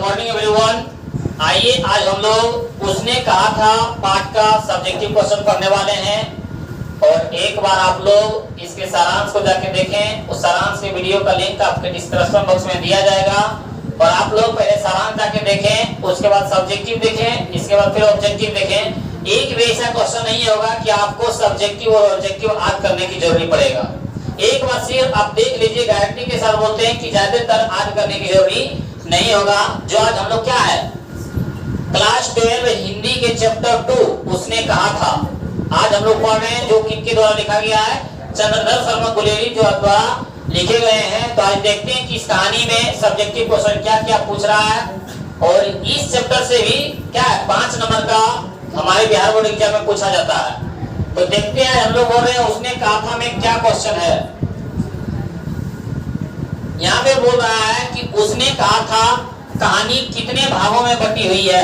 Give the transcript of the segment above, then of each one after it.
Morning everyone. आइए आज हम लोग उसने कहा था पाठ का सब्जेक्टिव क्वेश्चन पढ़ने वाले हैं और एक बार आप लोग इसके सारांश को जाके देखें। उस सारांश के वीडियो का लिंक आपके डिस्क्रिप्शन बॉक्स में दिया जाएगा और आप लोग पहले सारांश जाके देखें, उसके बाद सब्जेक्टिव देखें, इसके बाद फिर ऑब्जेक्टिव देखें। एक भी ऐसा क्वेश्चन नहीं होगा कि आपको सब्जेक्टिव और ऑब्जेक्टिव आज करने की जरूरत पड़ेगा। एक बार सिर्फ आप देख लीजिए, गारंटी के साथ बोलते हैं कि ज्यादातर आज करने की जरूरत नहीं होगा। जो आज हम लोग क्या है, क्लास 12 हिंदी के चैप्टर 2 उसने कहा था, आज हम लोग पढ़ रहे हैं, जो किनके द्वारा लिखा गया है, चंद्रधर शर्मा गुलेरी जो द्वारा लिखे गए हैं। तो आज देखते हैं कि इस कहानी में सब्जेक्टिव क्वेश्चन क्या क्या पूछ रहा है और इस चैप्टर से भी क्या है 5 नंबर का हमारे बिहार बोर्ड एग्जाम में पूछा जाता है। तो देखते हैं, हम लोग बोल रहे हैं उसने कहा था में क्या क्वेश्चन है। यहाँ पे बोल रहा है कि उसने कहा था कहानी कितने भागों में बटी हुई है,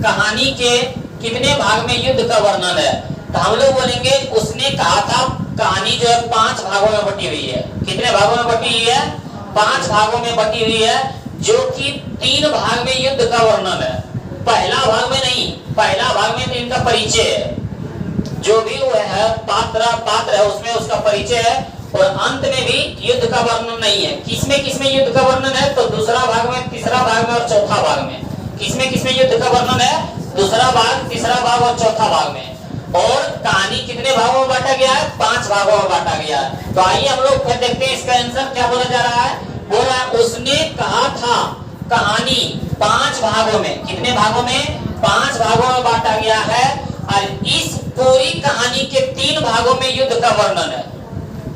कहानी के कितने भाग में युद्ध का वर्णन है। तो हम लोग बोलेंगे उसने कहा था कहानी जो है 5 भागों में बटी हुई है। कितने भागों में बटी हुई है? 5 भागों में बटी हुई है, जो कि 3 भाग में युद्ध का वर्णन है। पहला भाग में नहीं, पहला भाग में तो इनका परिचय है, जो भी वो है पात्र है उसमें उसका परिचय है, और अंत में भी युद्ध का वर्णन नहीं है। किसमें युद्ध का वर्णन है? तो दूसरा भाग में, तीसरा भाग में और चौथा भाग में। किसमें युद्ध का वर्णन है? दूसरा भाग, तीसरा भाग और चौथा भाग में। और कहानी कितने भागों में बांटा गया है? 5 भागों में बांटा गया है। तो आइए हम लोग फिर देखते हैं इसका आंसर क्या बोला जा रहा है। बोल रहा है उसने कहा था कहानी 5 भागों में, कितने भागों में? 5 भागों में बांटा गया है और इस पूरी कहानी के 3 भागों में युद्ध का वर्णन है।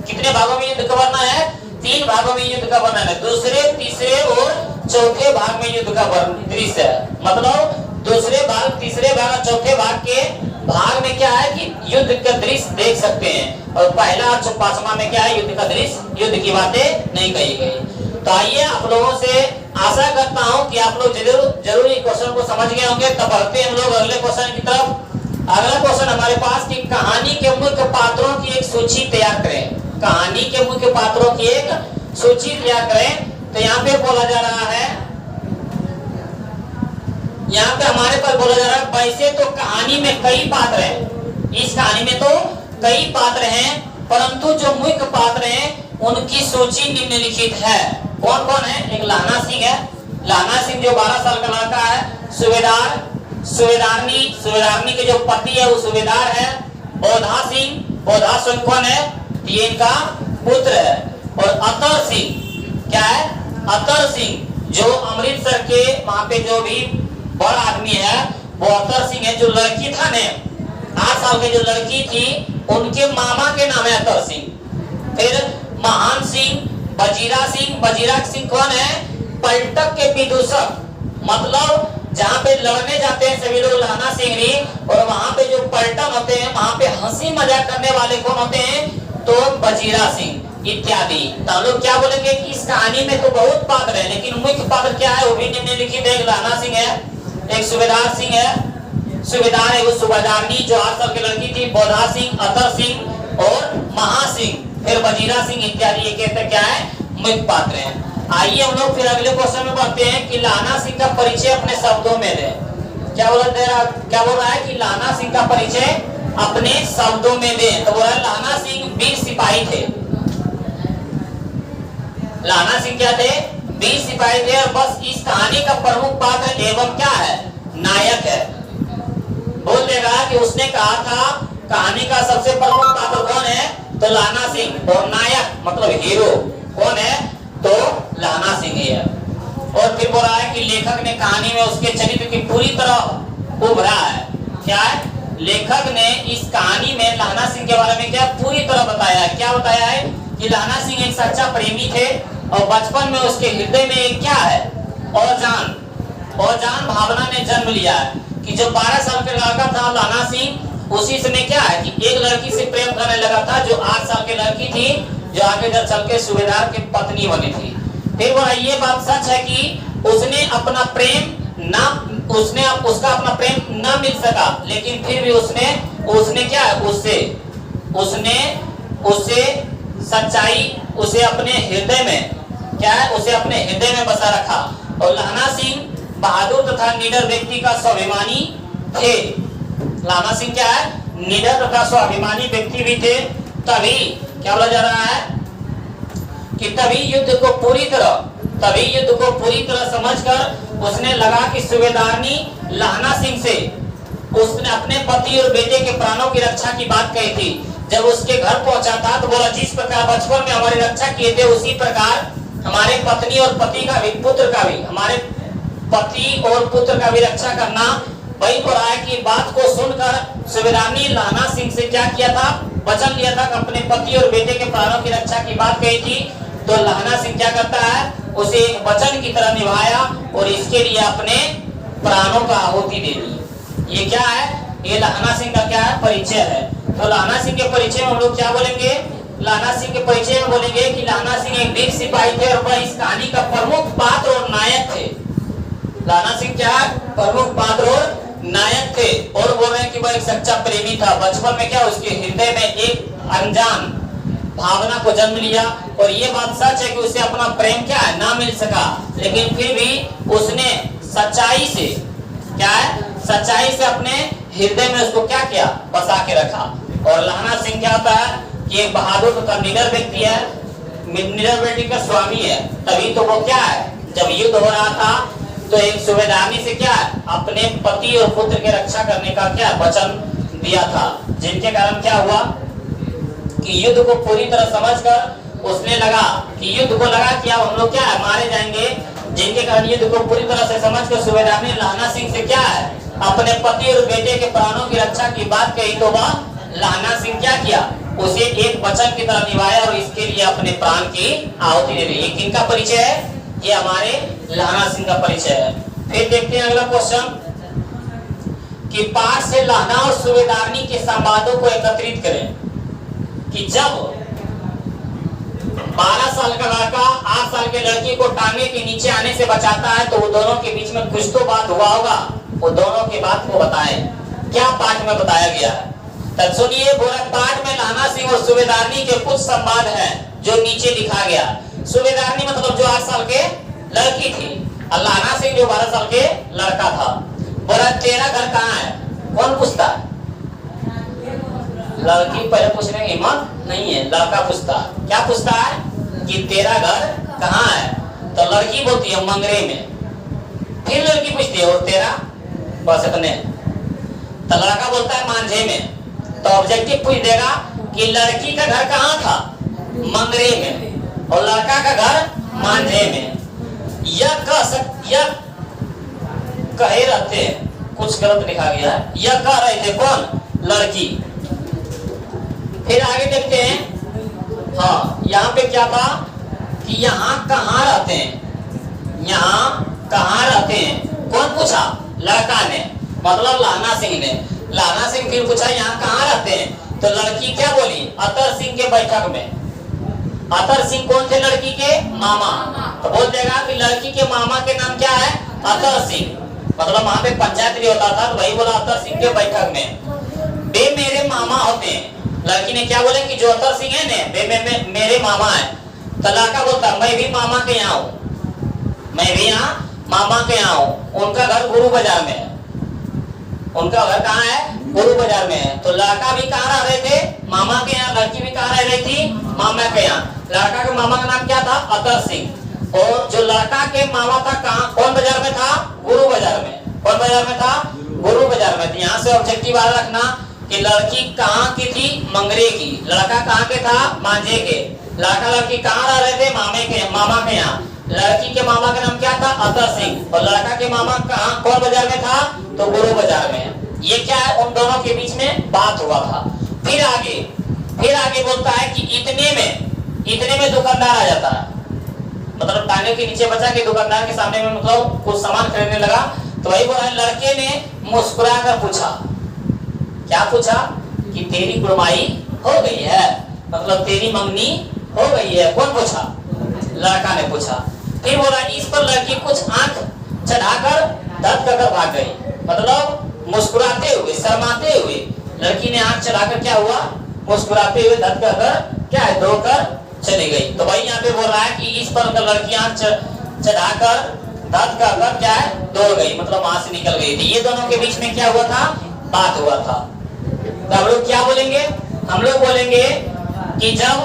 कितने भागों में युद्ध का वर्णन है? 3 भागों में युद्ध का वर्णन है। दूसरे, तीसरे और चौथे भाग में युद्ध का दृश्य है। मतलब दूसरे भाग, तीसरे भाग और चौथे भाग के भाग में क्या है कि युद्ध का दृश्य देख सकते हैं, और पहला और 5वां में क्या है, युद्ध का दृश्य, युद्ध की बातें नहीं कही गई। तो आइए आप लोगों से आशा करता हूं कि आप लोग जरूर इस क्वेश्चन को समझ गए होंगे। तब बढ़ते हम लोग अगले क्वेश्चन की तरफ। अगला क्वेश्चन हमारे पास कि कहानी के मुख्य पात्रों की एक सूची तैयार करें। कहानी के मुख्य पात्रों की एक सूची तैयार करें। तो यहाँ पे बोला जा रहा है, यहाँ पे हमारे पास बोला जा रहा है वैसे तो कहानी में कई पात्र हैं, इस कहानी में तो कई पात्र हैं, परंतु जो मुख्य पात्र हैं उनकी सूची निम्नलिखित है। कौन कौन है? एक लाना सिंह है, लाना सिंह जो 12 साल का लड़का है। सुबेदारनी के जो पति है वो सुबेदार है। बौधा सिंह कौन है? ये इनका पुत्र है। और अतर सिंह क्या है? अतर सिंह जो अमृतसर के वहां पे जो भी बड़ा आदमी है वो अतर सिंह है। जो लड़की था ने 8 साल की जो लड़की थी उनके मामा के नाम है अतर सिंह। फिर महान सिंह, बजीरा सिंह कौन है? पलटक के विदूषक। मतलब जहाँ पे लड़ने जाते हैं सभी लोग लाना सिंह, और वहां पे जो पलटन होते हैं वहां पे हंसी मजाक करने वाले कौन होते हैं? तो बजीरा सिंह इत्यादि। तो हम लोग क्या बोलेंगे कि इस कहानी में तो बहुत पात्र है, लेकिन मुख्य पात्र क्या है वो भी निम्नलिखित है। एक लाना सिंह है, एक सुबेदार सिंह है, सुबेदार है वो सुबेदारनी जो 8 साल की लड़की थी, बौधा सिंह, अतर सिंह और महासिंह, फिर बजीरा सिंह इत्यादि। ये कहते क्या है? मुख्य पात्र हैं। आइए हम लोग फिर अगले क्वेश्चन में बढ़ते हैं कि लाना सिंह का परिचय अपने शब्दों में दे। क्या बोल रहा है कि लाना सिंह का परिचय अपने शब्दों में दे। तो बोल रहा है लाना सिंह वीर सिपाही थे। लाना सिंह क्या थे? वीर सिपाही थे। और बस इस कहानी का प्रमुख पात्र एवं क्या है? नायक है। बोल देगा कि उसने कहा था कहानी का सबसे प्रमुख पात्र कौन है? तो लाना सिंह। और नायक मतलब हीरो कौन है? तो लाना सिंह है। और फिर बोल रहा है कि लेखक ने कहानी में उसके चरित्र की पूरी तरह उभरा है। क्या है? लेखक ने इस कहानी में लाना सिंह के बारे में क्या पूरी तरह बताया है। क्या बताया है? कि लाना सिंह एक सच्चा प्रेमी थे और बचपन में उसके हृदय में एक क्या है? औरजान भावना ने जन्म लिया है। कि जो 12 साल का लड़का था लाना सिंह, उसी समय क्या है कि एक लड़की से प्रेम करने लगा था जो 8 साल की लड़की थी, जो आगे चल के सुबेदार की पत्नी बनी थी। फिर बोला ये बात सच है कि उसने अपना प्रेम उसका अपना प्रेम न मिल सका, लेकिन फिर भी उसने क्या है उससे सच्चाई उसे अपने हृदय में क्या है? उसे अपने हृदय में बसा रखा। और लाना सिंह बहादुर तथा निडर व्यक्ति का स्वाभिमानी थे। लाना सिंह क्या है? निडर तथा स्वाभिमानी व्यक्ति भी थे। तभी क्या बोला जा रहा है कि तभी युद्ध को पूरी तरह समझकर उसने लगा कि सूबेदारनी लाना सिंह से उसने अपने पति और बेटे के प्राणों की रक्षा की बात कही थी। जब उसके घर पहुंचा था तो बोला, जिस प्रकार बचपन में हमारी रक्षा किए थे उसी प्रकार हमारे पत्नी और पति का भी, पुत्र का भी, हमारे पति और पुत्र का भी रक्षा करना। वही बोला है कि बात को सुनकर सूबेदारनी लाना सिंह से क्या किया था? वचन लिया था कि अपने पति और बेटे के प्राणों की रक्षा की बात कही थी। तो लाना सिंह क्या करता है? उसे एक वचन की तरह निभाया और इसके लिए अपने प्राणों का आहुति दे दी। ये क्या है? ये लाना सिंह का क्या है? परिचय है। तो लाना सिंह के परिचय में हम लोग क्या बोलेंगे? लाना सिंह के परिचय में बोलेंगे कि लाना सिंह एक वीर सिपाही थे और वह इस कहानी का प्रमुख पात्र और नायक थे। लाना सिंह क्या है? प्रमुख पात्र और नायक थे। और बोल रहे हैं कि वह एक सच्चा प्रेमी था। बचपन में क्या उसके हृदय में एक अनजान भावना को जन्म लिया और ये बात सच है कि उसे अपना प्रेम क्या है? ना मिल सका, लेकिन फिर भी उसने सच्चाई से क्या है? सच्चाई से अपने हृदय में उसको क्या किया? बसा के रखा। और लाना सिंह क्या होता है कि एक बहादुर तथा निडर व्यक्ति है, निडर व्यक्ति का स्वामी है। तभी तो वो क्या है? जब युद्ध हो रहा था तो एक सूबेदारनी से क्या है? अपने पति और पुत्र की रक्षा करने का क्या वचन दिया था, जिनके कारण क्या हुआ कि युद्ध को पूरी तरह समझकर उसने लगा कि युद्ध को लगा कि अब हम लोग क्या है? मारे जाएंगे। जिनके कारण युद्ध को पूरी तरह से समझकर सूबेदारनी लाना सिंह से क्या है? अपने पति और बेटे के प्राणों की रक्षा की बात कही। तो वह लाना सिंह क्या किया? उसे एक वचन की तरह निभाया और इसके लिए अपने प्राण की आहुति दे दी। ये किनका परिचय है? ये हमारे लाना सिंह का परिचय है। फिर देखते हैं अगला क्वेश्चन कि पाठ से लाना और सूबेदारनी के संवादों को एकत्रित करें। कि जब 12 साल का लड़का 8 साल के लड़की को टांगे के नीचे आने से बचाता है तो वो दोनों के बीच में कुछ तो बात हुआ होगा। वो दोनों की बात को बताएं। क्या पाठ में बताया गया है? तब सुनिए, पाठ में लाना सिंह और सूबेदारनी के कुछ संवाद हैं जो नीचे लिखा गया। सूबेदारनी मतलब जो 8 साल के लड़की थी और लाना सिंह जो 12 साल के लड़का था। बोला, तेरा घर कहाँ है? कौन पूछता है? लड़की पहले पूछने की हिम्मत नहीं है, लड़का पूछता। क्या पूछता है कि तेरा घर कहाँ है? तो लड़की बोलती है मंगरे में। फिर लड़की पूछती है और तेरा? बस इतने। तो लड़का बोलता है मांझे में। तो ऑब्जेक्टिव पूछ देगा कि लड़की का घर कहाँ था? मंगरे में, और लड़का का घर मांझे में। यह कहे रहते हैं, कुछ गलत लिखा गया है। यह कह रहे थे कौन? लड़की। फिर आगे देखते हैं। हाँ, यहाँ पे क्या था कि यहाँ कहाँ रहते हैं? यहाँ कहाँ रहते हैं? कौन पूछा? लड़का ने, मतलब लाना सिंह ने। लाना सिंह फिर पूछा यहाँ कहाँ रहते हैं? तो लड़की क्या बोली? अतर सिंह के बैठक में। अतर सिंह कौन थे? लड़की के मामा। तो बोल देगा कि लड़की के मामा के नाम क्या है? अतर सिंह। मतलब वहां पे पंचायत भी होता था, तो वही बोला अतर सिंह के बैठक में। वे मेरे मामा होते हैं। लड़की ने क्या बोले कि जो अतर सिंह है ने वे मेरे मामा है। तो लड़का बोलता मैं भी मामा के यहाँ हूँ, मैं भी यहाँ मामा के यहाँ हूँ। उनका घर गुरु बाजार में है। उनका घर कहाँ है? गुरु बाजार में है। तो लड़का भी कहाँ रह रहे थे? मामा के यहाँ। लड़की भी कहाँ रह रही थी? मामा के यहाँ। लड़का के मामा का नाम क्या था? अतर सिंह। और जो लड़का के मामा था कहाँ, कौन बाजार में था? गुरु बाजार में। कौन बाजार में था? गुरु बाजार में। तो यहाँ से ऑब्जेक्टिव याद रखना कि लड़की कहाँ की थी? मंगरे की। लड़का कहाँ के था? मांझे के। लड़का लड़की कहाँ रह रहे थे? मामा के यहाँ। लड़की के मामा का नाम क्या था? अतर सिंह। और लड़का के मामा कहाँ, कौन बाजार में था? तो गुरु बाजार में। ये क्या है? उन दोनों के बीच में बात हुआ था। फिर आगे बोलता है कि इतने में दुकानदार आ जाता है। मतलब टांगे के नीचे बचा के दुकानदार के सामने में मतलब कुछ सामान खरीदने लगा। तो वही बोला, लड़के ने मुस्कुरा कर पूछा। क्या पूछा? कि तेरी कुड़माई हो गई है, मतलब तेरी मंगनी हो गई है। कौन पूछा? लड़का ने पूछा। फिर बोला, इस पर लड़की कुछ आंख चढ़ाकर धक कर भाग गई। मतलब मुस्कुराते हुए, शर्माते हुए लड़की ने आंख चढ़ाकर क्या हुआ? मुस्कुराते हुए धक कर क्या है? दौड़कर चली गई। तो भाई यहाँ पे बोल रहा है कि इस पर लड़की आंख चढ़ाकर धत का कर क्या है, दौड़ गई, मतलब वहां से निकल गई थी। ये दोनों के बीच में क्या हुआ था, बात हुआ था। तो हम लोग क्या बोलेंगे, हम लोग बोलेंगे कि जब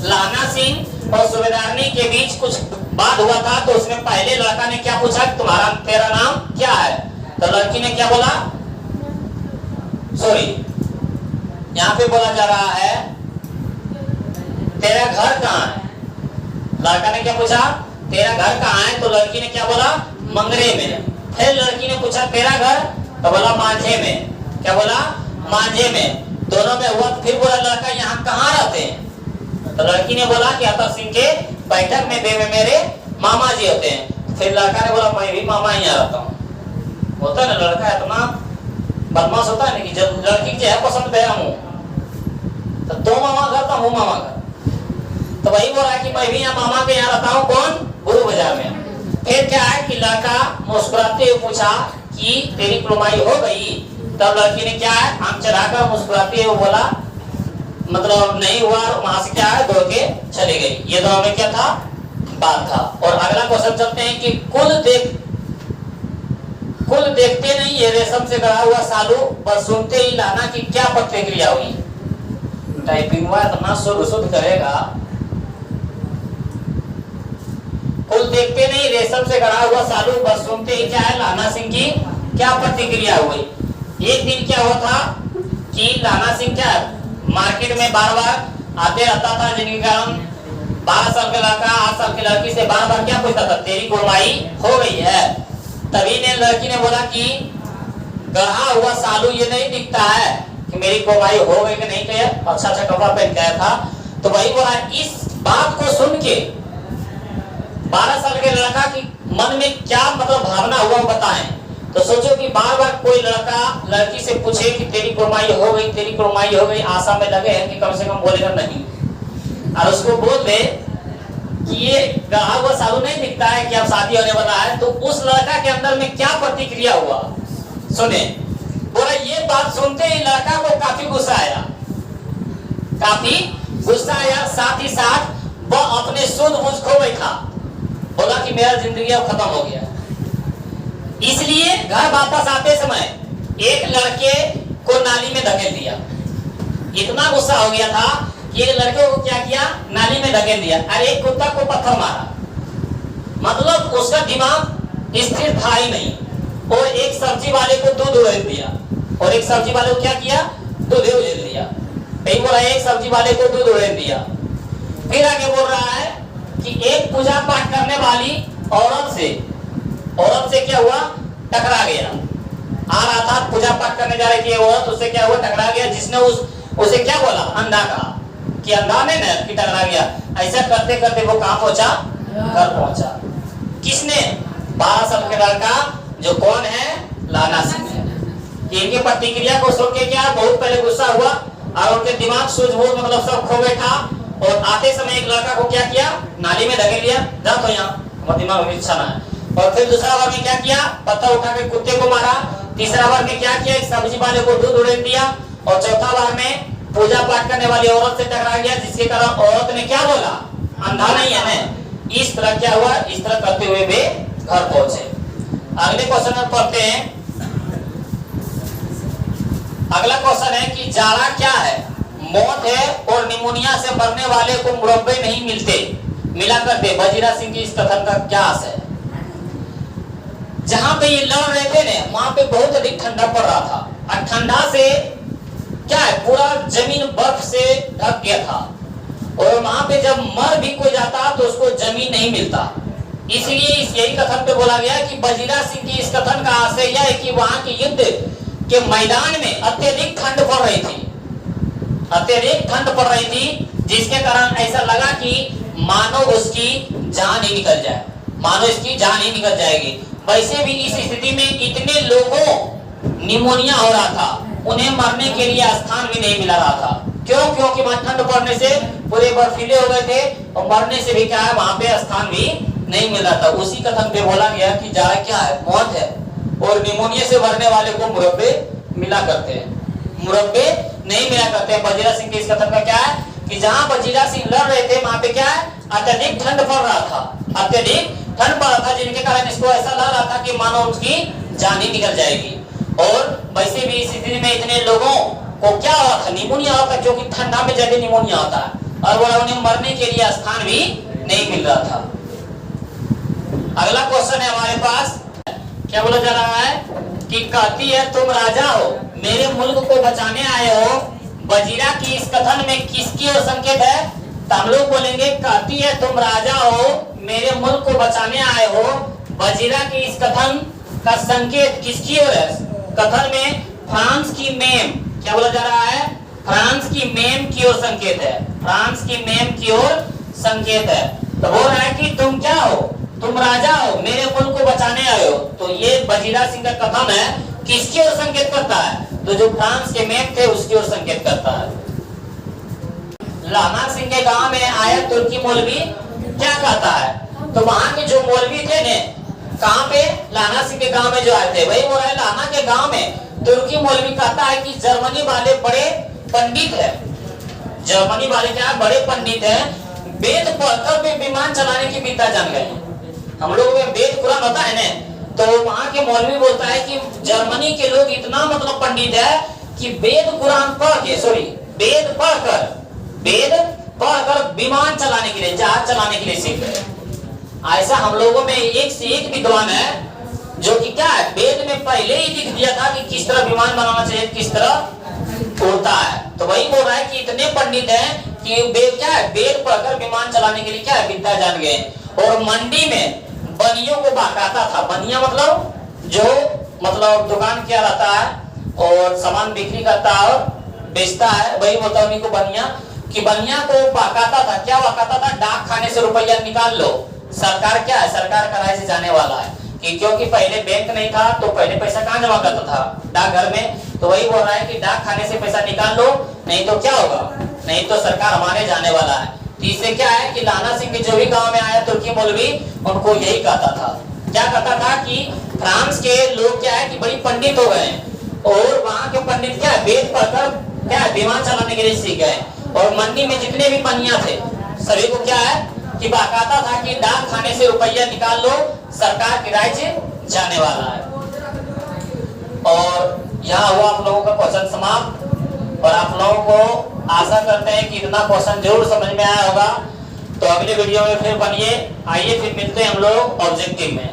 लाना सिंह और सूबेदारनी के बीच कुछ बात हुआ था तो उसमें पहले लड़का ने क्या पूछा, तुम्हारा तेरा नाम क्या है? तो लड़की ने क्या बोला, सॉरी यहाँ पे बोला जा रहा है तेरा घर कहाँ है। लड़का ने क्या पूछा, तेरा घर कहाँ है? तो लड़की ने क्या बोला, मंगरे में। फिर लड़की ने पूछा तेरा घर, तो बोला मांझे में। क्या बोला, मांझे में। दोनों में हुआ। फिर बोला लड़का यहाँ कहाँ रहते हैं? तो लड़की ने बोला कि अतर सिंह के बैठक में मेरे मामा जी होते हैं। फिर लड़का ने बोला मैं भी मामा यहाँ रहता हूँ। होता है ना, लड़का इतना बदमाश होता है ना कि जब लड़की जो है पसंद गया हूँ तो दो मामा घर था, हूँ मामा घर। तो वही बोल रहा है कि मैं भी यहाँ मामा के यहाँ रहता हूँ। कौन, गुरु बाजार में। फिर क्या है कि लड़का मुस्कुराते हुए पूछा कि तेरी कुलमाई हो गई? तब लड़की ने क्या है, आंख चढ़ाकर मुस्कुराते हुए बोला मतलब नहीं हुआ। वहां से क्या है, दौड़ के चली गई। ये दोनों में क्या था, बात था। और अगला क्वेश्चन चलते हैं कि कुल देखते नहीं ये रेशम से गढ़ा हुआ सालू, बस सुनते ही लाना की क्या प्रतिक्रिया हुई। टाइपिंग हुआ इतना शुद्ध करेगा। कुल देखते नहीं रेशम से गढ़ा हुआ सालू, बस सुनते ही क्या है, लाना सिंह की क्या प्रतिक्रिया हुई। एक दिन क्या हुआ था कि लाना सिंह क्या मार्केट में बार बार आते रहता था, जिनके कारण 12 साल का लड़का 8 साल की लड़की से बार बार क्या पूछता था, तेरी कुलमाई हो गई है? तभी ने लड़की ने बोला कि गढ़ा हुआ सालू ये नहीं दिखता है कि मेरी कुलमाई हो गई कि नहीं, क्या अच्छा अच्छा कपड़ा पहन के आया था। तो वही बोला, इस बात को सुन के 12 साल के लड़का की मन में क्या मतलब भावना हुआ बताएं। तो सोचो कि बार बार कोई लड़का लड़की से पूछे कि तेरी कुलमाई हो गई, तेरी कुलमाई हो गई, आशा में लगे हैं कि कम से कम बोलेगा नहीं, और उसको बोल दे कि ये गढ़ा हुआ सालू नहीं दिखता है कि अब शादी होने वाला है। तो उस लड़का के अंदर में क्या प्रतिक्रिया हुआ सुने। बोला ये बात सुनते ही लड़का को काफी गुस्सा आया, काफी गुस्सा आया। साथ ही साथ वह अपने सूझ बूझ खो बैठा। बोला कि मेरा जिंदगी अब खत्म हो गया। इसलिए घर वापस आते समय एक लड़के को नाली में धकेल दिया। इतना गुस्सा हो गया था कि एक लड़के को क्या किया, नाली में धकेल दिया। और एक कुत्ता को पत्थर मारा। मतलब उसका दिमाग स्थिर था ही नहीं। और एक सब्जी वाले को दूध उड़ेल दिया। और एक सब्जी वाले को क्या किया, दूध उड़ेल दिया। कहीं बोला एक सब्जी वाले को दूध उड़ेल दिया। फिर आगे बोल रहा है कि एक पूजा पाठ करने वाली औरत से क्या हुआ, टकरा गया। आ रहा था पूजा पाठ करने जा रही थी औरत, उससे क्या हुआ, टकरा गया। जिसने उसे क्या बोला, अंधा कहा कि अंधा नहीं ना कि टकरा गया। ऐसा करते करते वो कहां पहुंचा, घर पहुंचा। किसने, 12 साल के लड़का जो कौन है, लाना सिंह है। इनकी प्रतिक्रिया को सुन के क्या बहुत पहले गुस्सा हुआ और उनके दिमाग सूझबूझ मतलब सब खो बैठा। और आते समय एक लड़का को क्या किया, नाली में धकेल दिया, जा तो यहाँ हमारा दिमाग में अच्छा ना है। और फिर दूसरा बार में क्या किया, पत्थर उठा के कुत्ते को मारा। तीसरा बार में क्या किया, एक सब्जी वाले को दूध उड़ेल दिया। और चौथा बार में पूजा पाठ करने वाली औरत से टकरा गया, जिसके कारण औरत ने क्या बोला, अंधा नहीं है ना। इस तरह क्या हुआ, इस तरह करते हुए वे घर पहुंचे। अगले क्वेश्चन में पढ़ते हैं। अगला क्वेश्चन है कि जाड़ा क्या है, मौत है और निमोनिया से मरने वाले को मुरब्बे नहीं मिला करते। वजीरा सिंह की इस कथन का क्या है। जहां पे ये लड़ रहे थे ना, वहां पे बहुत अधिक ठंडा पड़ रहा था। और ठंडा से क्या है, पूरा जमीन बर्फ से ढक गया था। और वहां पे जब मर भी कोई जाता तो उसको जमीन नहीं मिलता। इसलिए यही कथन पे बोला गया कि वजीरा सिंह की इस कथन का आशय यह है कि वहां के युद्ध के मैदान में अत्यधिक ठंड पड़ रही थी, अत्यधिक ठंड पड़ रही थी, जिसके कारण ऐसा लगा कि मानो उसकी जान ही निकल जाए, मानो इसकी जान ही निकल जाएगी। वैसे भी इस स्थिति में इतने लोगों निमोनिया हो रहा था, उन्हें मरने के लिए स्थान भी नहीं मिला रहा था। क्यों, क्योंकि वहां ठंड पड़ने से पूरे बर्फीले हो गए थे और मरने से भी क्या है, वहां पे स्थान भी नहीं मिल रहा था। उसी कथन पे बोला गया कि जाड़ा क्या है, मौत है और निमोनिया से मरने वाले को मुरब्बे मिला करते हैं, मुरब्बे नहीं मिला करते हैं। वजीरा सिंह के इस कथन का क्या है कि जहां वजीरा सिंह लड़ रहे थे वहां पे क्या है, अत्यधिक ठंड पड़ रहा था अत्यधिक ठंड पड़ा था, जिनके कारण इसको ऐसा लग रहा था कि मानो उसकी जान ही निकल जाएगी। और वैसे भी इस स्थिति में इतने लोगों को क्या हुआ था, निमोनिया हुआ था, क्योंकि ठंडा में ज्यादा निमोनिया होता है और वह उन्हें मरने के लिए स्थान भी नहीं मिल रहा था। अगला क्वेश्चन है हमारे पास, क्या बोला जा रहा है कि कहती है तुम राजा हो, मेरे मुल्क को बचाने आए हो। वजीरा की इस कथन में किसकी ओर संकेत है? तो हम लोग बोलेंगे कहती है तुम राजा हो, मेरे मुल्क को बचाने आए हो। वजीरा की इस कथन का संकेत किसकी ओर है? कथन में फ्रांस की मेम, क्या बोला जा रहा है? फ्रांस की मेम की ओर संकेत है, फ्रांस की मेम की ओर संकेत है। तो बोल रहा है कि तुम क्या हो, तुम राजा हो, मेरे मुल्क को बचाने आए हो। तो ये वजीरा सिंह का कथन है, किसकी ओर संकेत करता है? तो जो फ्रांस के मेम थे उसकी ओर संकेत करता है। लाना सिंह के गांव में आया तुर्की मौलवी क्या कहता है? तो वहां के जो मौलवी थे ने, कहां पे? लाना सिंह के गांव में जो आए थे, वही बोल रहा है लाना के गांव में तुर्की मौलवी कहता है कि जर्मनी वाले बड़े पंडित है, जर्मनी वाले क्या बड़े पंडित है, वेद पढ़कर भी विमान चलाने की विद्या जान गए। हम लोग में वेद कुरान होता है ना, तो वहां के मौलवी बोलता है कि जर्मनी के लोग इतना मतलब पंडित है कि वेद कुरान पढ़ के, सॉरी वेद पढ़कर विमान चलाने के लिए, जहाज चलाने के लिए सीख गए। ऐसा हम लोगों में एक से एक विद्वान है जो कि क्या है, वेद में पहले ही लिख दिया था कि किस तरह विमान बनाना चाहिए, किस तरह उड़ता है। तो वही बोल रहा है कि इतने पंडित हैं कि वेद क्या है, वेद पढ़कर विमान चलाने के लिए क्या है, विद्या जान गए। और मंडी में बनियों को बहकाता था। बनिया मतलब जो मतलब दुकान किया रहता है और सामान बिक्री करता है और बेचता है, वही बोलता है उन्हीं को बनिया। कि बनिया को बहकाता था, क्या बहकाता था? डाक खाने से रुपया निकाल लो, सरकार क्या है, सरकार का राय से जाने वाला है। कि क्योंकि पहले बैंक नहीं था तो पहले पैसा कहाँ जमा करता था? डाकघर में। तो वही बोल रहा है कि डाक खाने से पैसा निकाल लो, नहीं तो क्या होगा, नहीं तो सरकार हमारे जाने वाला है। तो इससे क्या है कि लाना सिंह के जो भी गांव में आया तुर्की मौलवी, उनको यही कहता था। क्या कहता था कि फ्रांस के लोग क्या है कि बड़ी पंडित हो गए और वहां के पंडित क्या है, वेद पढ़कर क्या है, विमान चलाने के लिए सीख गए। और मंडी में जितने भी बनिया थे सभी को क्या है कि बहकाता था कि डाक खाने से रुपया निकाल लो, सरकार की राय से जाने वाला है। और यहाँ हुआ आप लोगों का क्वेश्चन समाप्त। और आप लोगों को आशा करते हैं कि इतना क्वेश्चन जरूर समझ में आया होगा। तो अगले वीडियो में फिर बनिए, आइए फिर मिलते हैं हम लोग ऑब्जेक्टिव में।